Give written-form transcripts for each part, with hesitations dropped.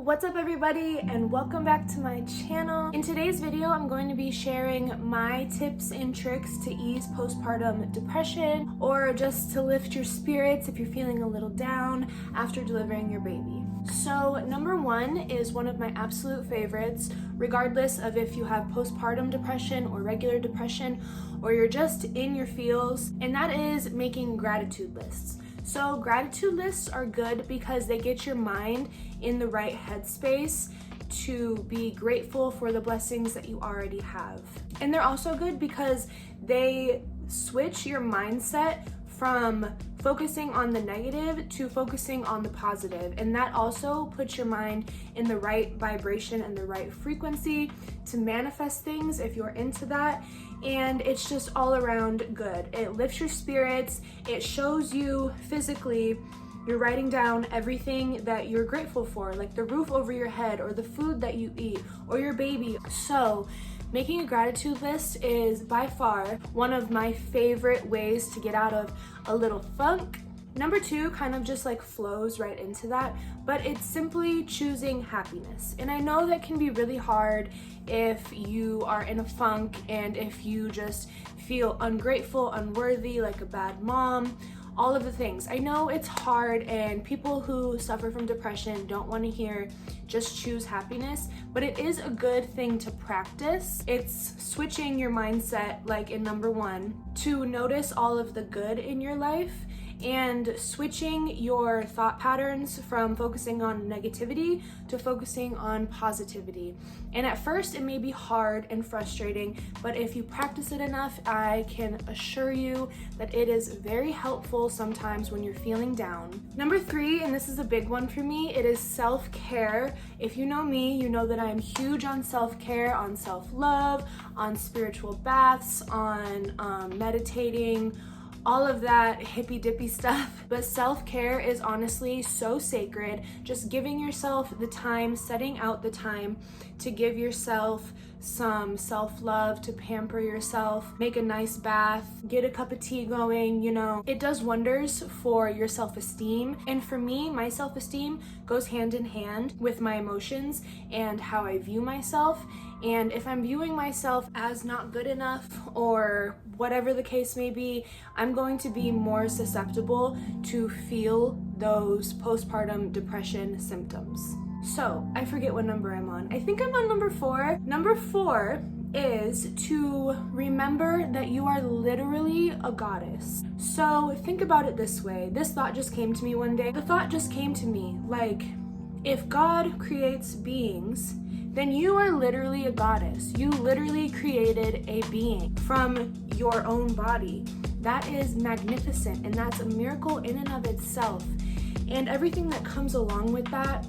What's up everybody, and welcome back to my channel. In today's video, I'm going to be sharing my tips and tricks to ease postpartum depression, or just to lift your spirits if you're feeling a little down after delivering your baby. So number one is one of my absolute favorites, regardless of if you have postpartum depression or regular depression, or you're just in your feels, and that is making gratitude lists. So gratitude lists are good because they get your mind in the right headspace to be grateful for the blessings that you already have. And they're also good because they switch your mindset from focusing on the negative to focusing on the positive. And that also puts your mind in the right vibration and the right frequency to manifest things if you're into that. And it's just all around good. It lifts your spirits. It shows you physically, you're writing down everything that you're grateful for, like the roof over your head or the food that you eat or your baby. So making a gratitude list is by far one of my favorite ways to get out of a little funk. Number two kind of just like flows right into that, but it's simply choosing happiness. And I know that can be really hard if you are in a funk and if you just feel ungrateful, unworthy, like a bad mom, all of the things. I know it's hard, and people who suffer from depression don't want to hear just choose happiness, but it is a good thing to practice. It's switching your mindset, like in number one, to notice all of the good in your life, and switching your thought patterns from focusing on negativity to focusing on positivity. And at first it may be hard and frustrating, but if you practice it enough, I can assure you that it is very helpful sometimes when you're feeling down. Number three, and this is a big one for me, it is self-care. If you know me, you know that I'm huge on self-care, on self-love, on spiritual baths, on meditating, all of that hippy dippy stuff. But self-care is honestly so sacred. Just giving yourself the time, setting out the time to give yourself some self-love, to pamper yourself, make a nice bath, get a cup of tea going, you know, it does wonders for your self-esteem. And for me, my self-esteem goes hand in hand with my emotions and how I view myself. And if I'm viewing myself as not good enough, or whatever the case may be, I'm going to be more susceptible to feel those postpartum depression symptoms. So I forget what number I'm on. I think I'm on number four. Number four is to remember that you are literally a goddess. So think about it this way. This thought just came to me one day. The thought just came to me, like, if God creates beings, then you are literally a goddess. You literally created a being from your own body. That is magnificent, and that's a miracle in and of itself. And everything that comes along with that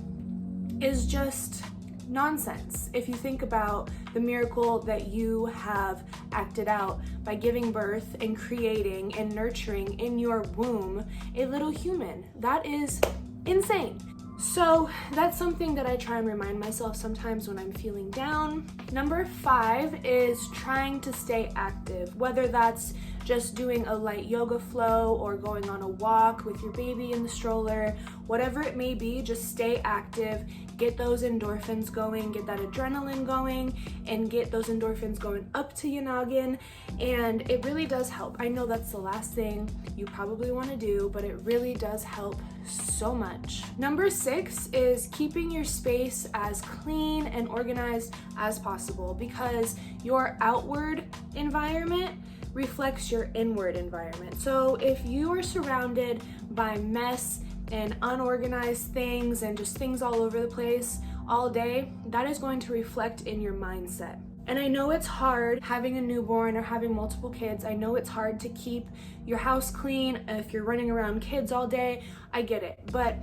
is just nonsense if you think about the miracle that you have acted out by giving birth and creating and nurturing in your womb a little human. That is insane. So that's something that I try and remind myself sometimes when I'm feeling down. Number five is trying to stay active, whether that's just doing a light yoga flow or going on a walk with your baby in the stroller, whatever it may be, just stay active, get those endorphins going, get that adrenaline going, and get those endorphins going up to your noggin. And it really does help. I know that's the last thing you probably want to do, but it really does help so much. Number six is keeping your space as clean and organized as possible, because your outward environment reflects your inward environment. So if you are surrounded by mess and unorganized things and just things all over the place all day, that is going to reflect in your mindset. And I know it's hard having a newborn or having multiple kids. I know it's hard to keep your house clean if you're running around kids all day. I get it. But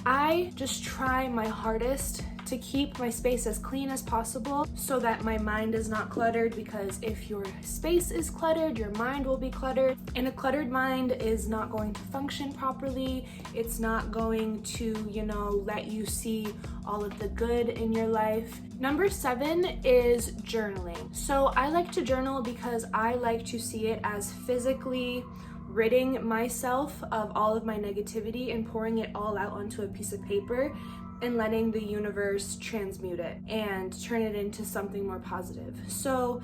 I just try my hardest to keep my space as clean as possible so that my mind is not cluttered, because if your space is cluttered, your mind will be cluttered, and a cluttered mind is not going to function properly. It's not going to, let you see all of the good in your life. Number seven is journaling. So I like to journal because I like to see it as physically ridding myself of all of my negativity and pouring it all out onto a piece of paper. and letting the universe transmute it and turn it into something more positive. So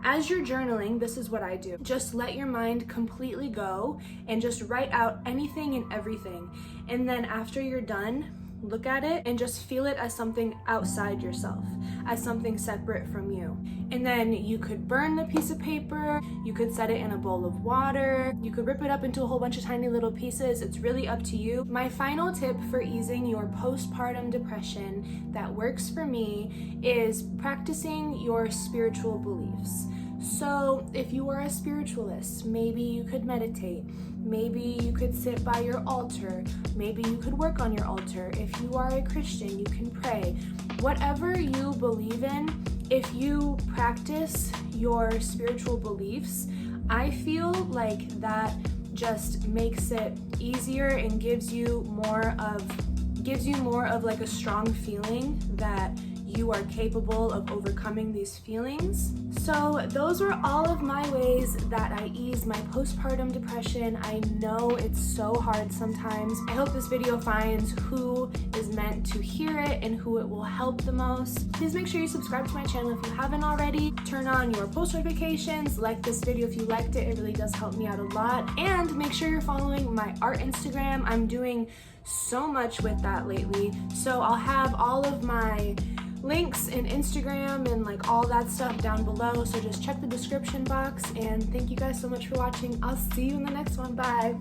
as you're journaling, this is what I do. Just let your mind completely go and just write out anything and everything. And then after you're done, look at it and just feel it as something outside yourself, as something separate from you. And then you could burn the piece of paper, you could set it in a bowl of water, you could rip it up into a whole bunch of tiny little pieces. It's really up to you. My final tip for easing your postpartum depression that works for me is practicing your spiritual beliefs. So if you are a spiritualist, maybe you could meditate. Maybe you could sit by your altar. Maybe you could work on your altar. If you are a Christian, you can pray. Whatever you believe in, if you practice your spiritual beliefs, I feel like that just makes it easier and gives you more of like a strong feeling that you are capable of overcoming these feelings. So those were all of my ways that I ease my postpartum depression. I know it's so hard sometimes. I hope this video finds who is meant to hear it and who it will help the most. Please make sure you subscribe to my channel if you haven't already. Turn on your post notifications, like this video if you liked it. It really does help me out a lot. And make sure you're following my art Instagram. I'm doing so much with that lately. So I'll have all of my links in Instagram and like all that stuff down below, so just check the description box. And thank you guys so much for watching. I'll see you in the next one. Bye.